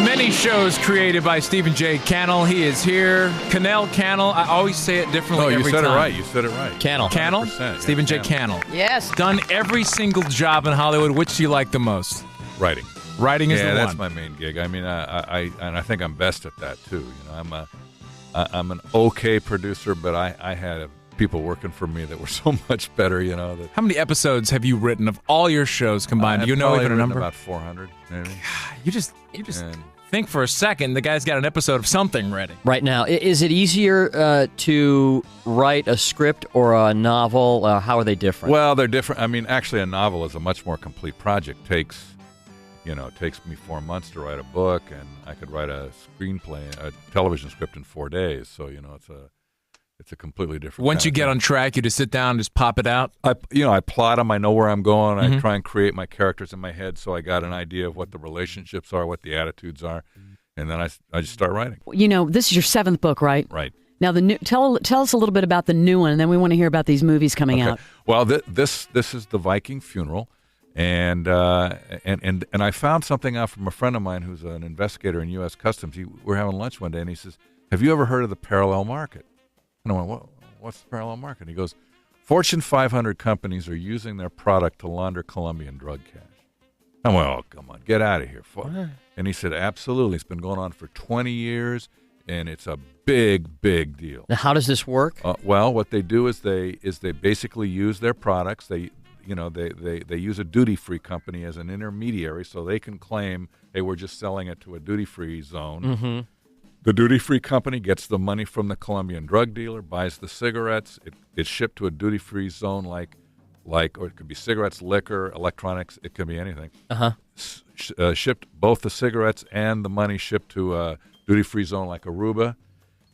Many shows created by Steven J. Cannell. He is here. Cannell. I always say it differently every time. You said it right. Cannell. Steven J. Cannell. Yes. Done every single job in Hollywood. Which do you like the most? Writing. Writing is the one. Yeah, that's my main gig. I mean, I think I'm best at that too. You know, I'm an okay producer, but I had people working for me that were so much better. You know. How many episodes have you written of all your shows combined? Do you know even a number? About 400, maybe. You just think for a second. The guy's got an episode of something ready right now. Is it easier to write a script or a novel? How are they different? Well, they're different. I mean, actually, a novel is a much more complete project. It takes me 4 months to write a book, and I could write a screenplay, a television script in 4 days. So it's a completely different. Once you get on track, you just sit down and just pop it out. I plot them. I know where I'm going. I try and create my characters in my head, so I got an idea of what the relationships are, what the attitudes are, and then I just start writing. You know, this is your 7th book, right? Right. Now, tell us a little bit about the new one, and then we want to hear about these movies coming out. Well, this is the Viking Funeral, and I found something out from a friend of mine who's an investigator in U.S. Customs. We're having lunch one day, and he says, "Have you ever heard of the parallel market?" And I went, what's the parallel market? He goes, Fortune 500 companies are using their product to launder Colombian drug cash. I went, oh, come on, get out of here. And he said, absolutely. It's been going on for 20 years, and it's a big, big deal. Now, how does this work? Well, what they do is they basically use their products. They use a duty-free company as an intermediary, so they can claim, hey, we're just selling it to a duty-free zone. Mm-hmm. The duty-free company gets the money from the Colombian drug dealer, buys the cigarettes. It's shipped to a duty-free zone like, or it could be cigarettes, liquor, electronics. It could be anything. Shipped both the cigarettes and the money shipped to a duty-free zone like Aruba.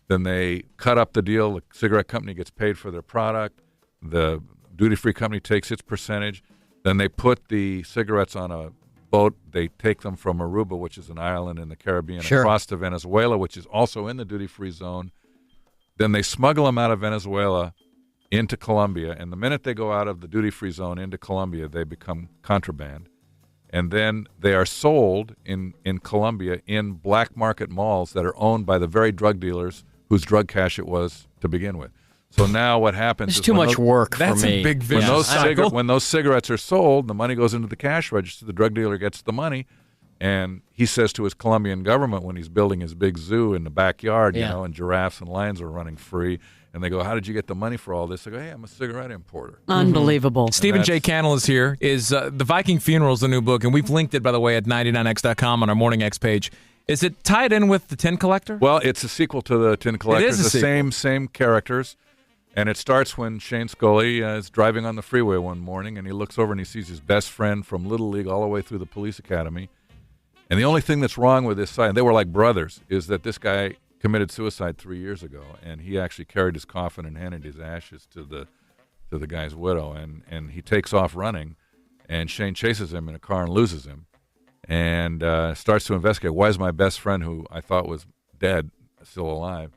Then they cut up the deal. The cigarette company gets paid for their product. The duty-free company takes its percentage. Then they put the cigarettes on a boat. They take them from Aruba, which is an island in the Caribbean, across to Venezuela, which is also in the duty-free zone. Then they smuggle them out of Venezuela into Colombia, and the minute they go out of the duty-free zone into Colombia, they become contraband. And then they are sold in Colombia in black market malls that are owned by the very drug dealers whose drug cash it was to begin with. So now what happens is too much work for me. That's a big vision. When those cigarettes are sold, the money goes into the cash register. The drug dealer gets the money, and he says to his Colombian government when he's building his big zoo in the backyard, and giraffes and lions are running free, and they go, how did you get the money for all this? They go, hey, I'm a cigarette importer. Unbelievable. Steven J. Cannell is here. The Viking Funeral is the new book, and we've linked it, by the way, at 99x.com on our Morning X page. Is it tied in with The Tin Collector? Well, it's a sequel to The Tin Collector. It is the same characters. And it starts when Shane Scully is driving on the freeway one morning, and he looks over and he sees his best friend from Little League all the way through the police academy. And the only thing that's wrong with this side, they were like brothers, is that this guy committed suicide 3 years ago, and he actually carried his coffin and handed his ashes to the guy's widow. And he takes off running, and Shane chases him in a car and loses him, and starts to investigate, why is my best friend, who I thought was dead, still alive?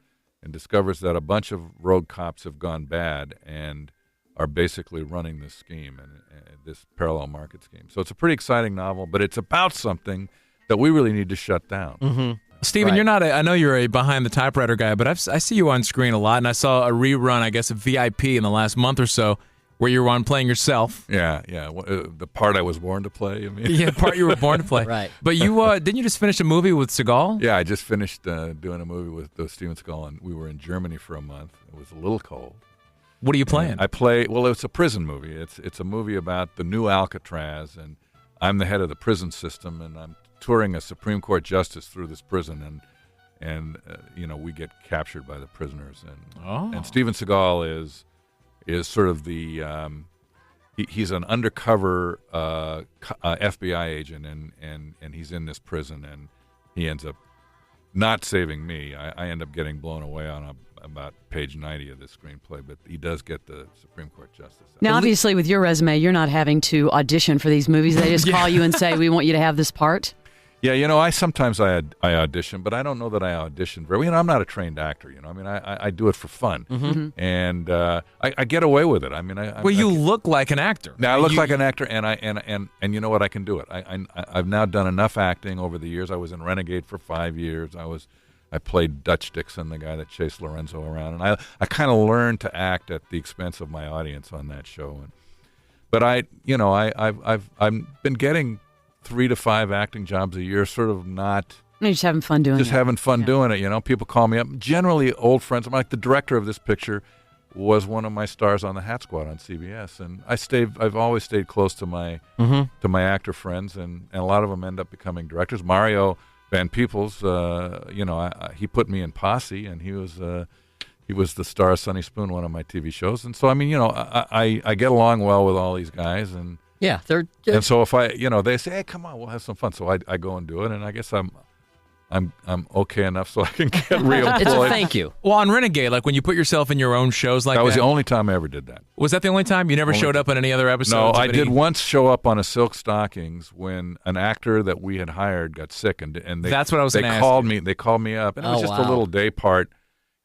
And discovers that a bunch of rogue cops have gone bad and are basically running this scheme and this parallel market scheme. So it's a pretty exciting novel, but it's about something that we really need to shut down. Mm-hmm. Steven, you're not I know you're a behind the typewriter guy, but I see you on screen a lot, and I saw a rerun, I guess, of VIP in the last month or so, where you were on playing yourself. Yeah. The part I was born to play, I mean. Yeah, the part you were born to play. Right. But you didn't you just finish a movie with Seagal? Yeah, I just finished doing a movie with Steven Seagal, and we were in Germany for a month. It was a little cold. What are you playing? It's a prison movie. It's a movie about the new Alcatraz, and I'm the head of the prison system, and I'm touring a Supreme Court justice through this prison, and we get captured by the prisoners. And Steven Seagal is sort of the he's an undercover FBI agent, and he's in this prison, and he ends up not saving me. I end up getting blown away on about page 90 of the screenplay, but he does get the Supreme Court justice. Now, obviously, with your resume, you're not having to audition for these movies. They just call you and say, we want you to have this part. Yeah, I sometimes I audition, but I don't know that I audition very well. I'm not a trained actor, I mean, I do it for fun. Mm-hmm. And I get away with it. I mean, you look like an actor. Now I look like an actor, and you know what? I can do it. I've now done enough acting over the years. I was in Renegade for 5 years. I played Dutch Dixon, the guy that chased Lorenzo around, and I kind of learned to act at the expense of my audience on that show. But I've been getting 3 to 5 acting jobs a year, sort of not. You're just having fun doing it. Just having fun doing it. People call me up. Generally, old friends. I'm like the director of this picture was one of my stars on the Hat Squad on CBS, and I've always stayed close to my actor friends, and a lot of them end up becoming directors. Mario Van Peebles, he put me in Posse, and he was the star of Sunny Spoon, one of my TV shows, and so I mean, I get along well with all these guys, and yeah, and so if they say, hey, come on, we'll have some fun, so I go and do it, and I guess I'm okay enough so I can get reemployed. It's a thank you. Well, on Renegade, like when you put yourself in your own shows like that. That was the only time I ever did that. Was that the only time? You never showed up on any other episodes? No, I did once show up on a Silk Stockings when an actor that we had hired got sick, and that's what I was going to ask you. They called me up, and it was just a little day part,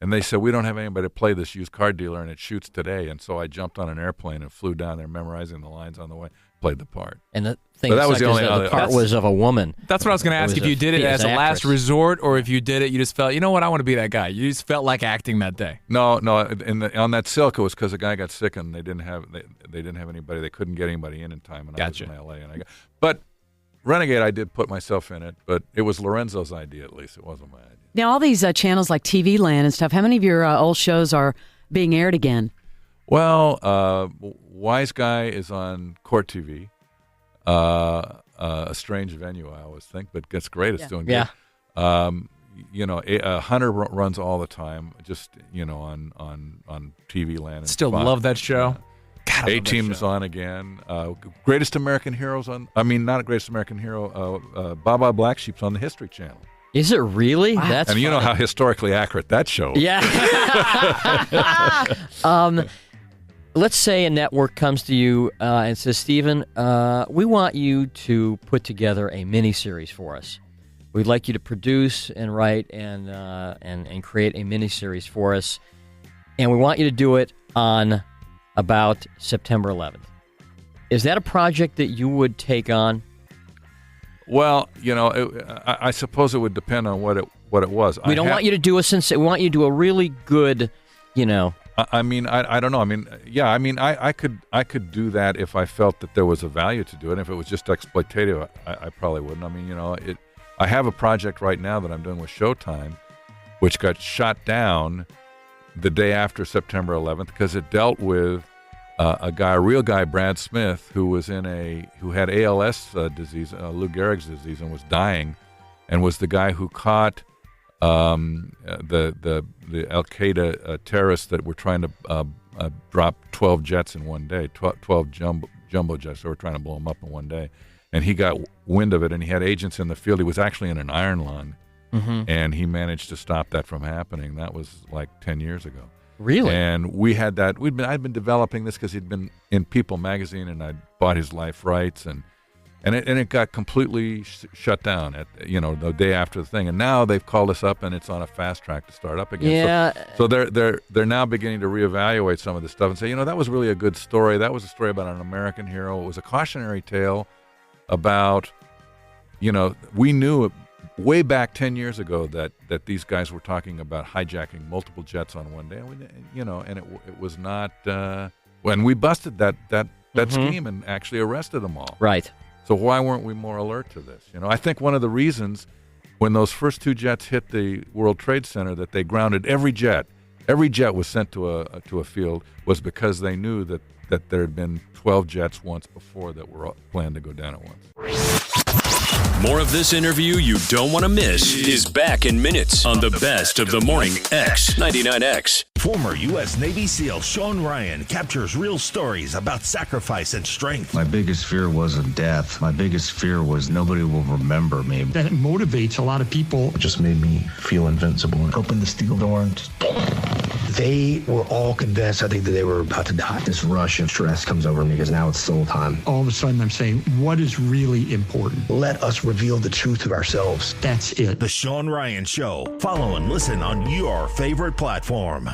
and they said, we don't have anybody to play this used car dealer, and it shoots today. And so I jumped on an airplane and flew down there, memorizing the lines on the way, played the part. And the thing that was the only the part was of a woman. That's what I was going to ask, if you did it as a last resort, or if you did it, you just felt, you know what, I want to be that guy. You just felt like acting that day. No. On that Silk, it was because a guy got sick and they didn't have anybody. They couldn't get anybody in time, and I was in LA. But Renegade, I did put myself in it, but it was Lorenzo's idea. At least it wasn't my idea. Now, all these channels like TV Land and stuff, how many of your old shows are being aired again? Well, Wise Guy is on Court TV. A strange venue, I always think, but it's great. It's doing good. Hunter runs all the time, just on TV Land. And still love that show. A-Team's on again. Greatest American Heroes on. I mean, not a Greatest American Hero. Baba Black Sheep's on the History Channel. Is it really? Wow. That's you know how historically accurate that show is. Yeah. Let's say a network comes to you and says, Steven, we want you to put together a miniseries for us. We'd like you to produce and write and create a miniseries for us, and we want you to do it on about September 11th. Is that a project that you would take on? Well, I suppose it would depend on what it was. We don't want you to do we want you to do a really good, I mean, I don't know. I mean, yeah. I mean, I could do that if I felt that there was a value to do it. If it was just exploitative, I probably wouldn't. I mean, I have a project right now that I'm doing with Showtime, which got shot down the day after September 11th because it dealt with a real guy, Brad Smith, who had ALS disease, Lou Gehrig's disease, and was dying, and was the guy who caught the Al Qaeda terrorists that were trying to drop 12 jets in one day, 12 jumbo jets. They were trying to blow them up in one day, and he got wind of it, and he had agents in the field. He was actually in an iron lung, and he managed to stop that from happening. That was like 10 years ago. Really? And we had that. I'd been developing this because he'd been in People magazine, and I'd bought his life rights, and it got completely shut down at the day after the thing. And now they've called us up, and it's on a fast track to start up again. Yeah. So they're now beginning to reevaluate some of this stuff and say, that was really a good story. That was a story about an American hero. It was a cautionary tale about, we knew way back 10 years ago that these guys were talking about hijacking multiple jets on one day, and it was not. When we busted that scheme and actually arrested them all. Right. So why weren't we more alert to this? I think one of the reasons when those first 2 jets hit the World Trade Center that they grounded every jet was sent to a field was because they knew that there had been 12 jets once before that were planned to go down at once. More of this interview you don't want to miss is back in minutes on the Best of the Morning X 99X. Former U.S. Navy SEAL Sean Ryan captures real stories about sacrifice and strength. My biggest fear wasn't death. My biggest fear was nobody will remember me. That motivates a lot of people. It just made me feel invincible. Open the steel door and just... The they were all convinced, I think, that they were about to die. This rush of stress comes over me because now it's soul time. All of a sudden, I'm saying, what is really important? Let us reveal the truth of ourselves. That's it. The Sean Ryan Show. Follow and listen on your favorite platform.